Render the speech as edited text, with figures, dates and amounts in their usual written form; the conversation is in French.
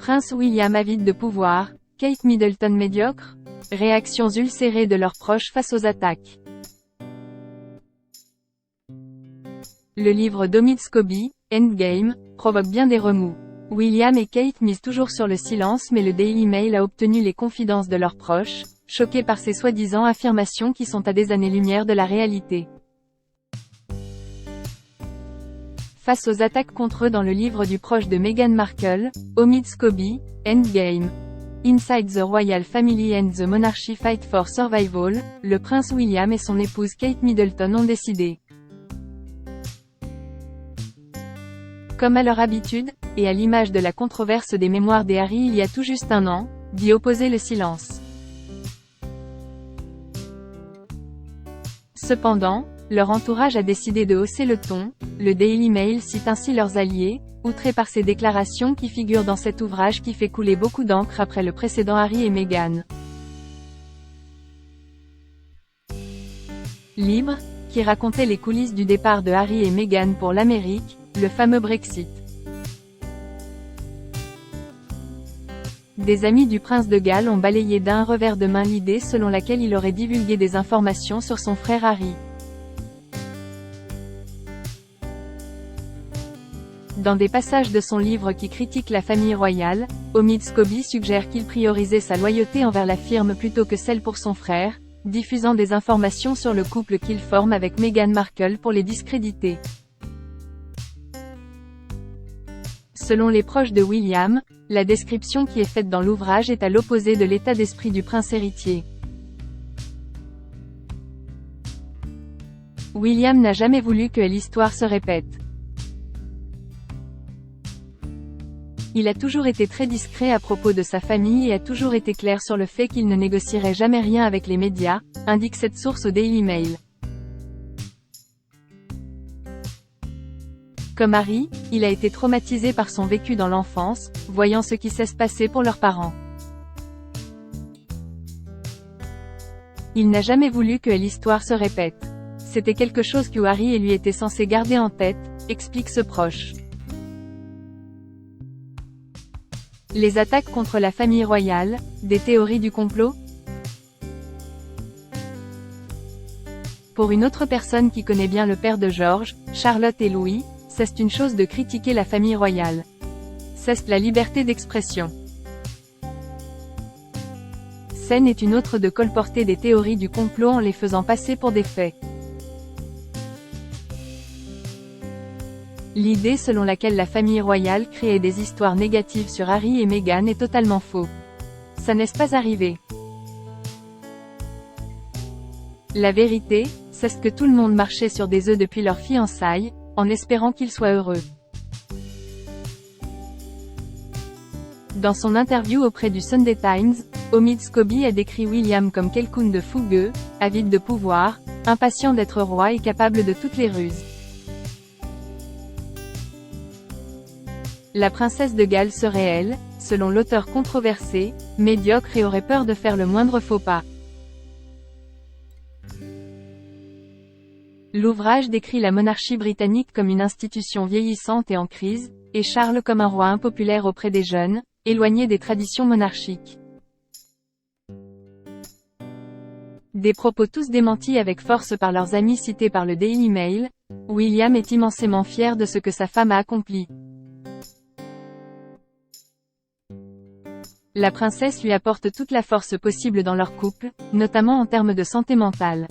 Prince William avide de pouvoir, Kate Middleton médiocre? Réactions ulcérées de leurs proches face aux attaques. Le livre d'Omid Scobie, Endgame, provoque bien des remous. William et Kate misent toujours sur le silence, mais le Daily Mail a obtenu les confidences de leurs proches, choqués par ces soi-disant affirmations qui sont à des années-lumière de la réalité. Face aux attaques contre eux dans le livre du proche de Meghan Markle, Omid Scobie, Endgame. Inside the Royal Family and the Monarchy Fight for Survival, le prince William et son épouse Kate Middleton ont décidé. Comme à leur habitude, et à l'image de la controverse des mémoires des Harry il y a tout juste un an, d'y opposer le silence. Cependant, leur entourage a décidé de hausser le ton. Le Daily Mail cite ainsi leurs alliés, outrés par ces déclarations qui figurent dans cet ouvrage qui fait couler beaucoup d'encre après le précédent Harry et Meghan. Libre, qui racontait les coulisses du départ de Harry et Meghan pour l'Amérique, le fameux Brexit. Des amis du prince de Galles ont balayé d'un revers de main l'idée selon laquelle il aurait divulgué des informations sur son frère Harry. Dans des passages de son livre qui critique la famille royale, Omid Scobie suggère qu'il priorisait sa loyauté envers la firme plutôt que celle pour son frère, diffusant des informations sur le couple qu'il forme avec Meghan Markle pour les discréditer. Selon les proches de William, la description qui est faite dans l'ouvrage est à l'opposé de l'état d'esprit du prince héritier. William n'a jamais voulu que l'histoire se répète. Il a toujours été très discret à propos de sa famille et a toujours été clair sur le fait qu'il ne négocierait jamais rien avec les médias, indique cette source au Daily Mail. Comme Harry, il a été traumatisé par son vécu dans l'enfance, voyant ce qui s'est passé pour leurs parents. Il n'a jamais voulu que l'histoire se répète. C'était quelque chose que Harry et lui étaient censés garder en tête, explique ce proche. Les attaques contre la famille royale, des théories du complot? Pour une autre personne qui connaît bien le père de George, Charlotte et Louis, c'est une chose de critiquer la famille royale. C'est la liberté d'expression. C'en est une autre de colporter des théories du complot en les faisant passer pour des faits. L'idée selon laquelle la famille royale créait des histoires négatives sur Harry et Meghan est totalement faux. Ça n'est pas arrivé. La vérité, c'est que tout le monde marchait sur des œufs depuis leur fiançailles, en espérant qu'ils soient heureux. Dans son interview auprès du Sunday Times, Omid Scobie a décrit William comme quelqu'un de fougueux, avide de pouvoir, impatient d'être roi et capable de toutes les ruses. La princesse de Galles serait elle, selon l'auteur controversé, médiocre et aurait peur de faire le moindre faux pas. L'ouvrage décrit la monarchie britannique comme une institution vieillissante et en crise, et Charles comme un roi impopulaire auprès des jeunes, éloigné des traditions monarchiques. Des propos tous démentis avec force par leurs amis cités par le Daily Mail, William est immensément fier de ce que sa femme a accompli. La princesse lui apporte toute la force possible dans leur couple, notamment en termes de santé mentale.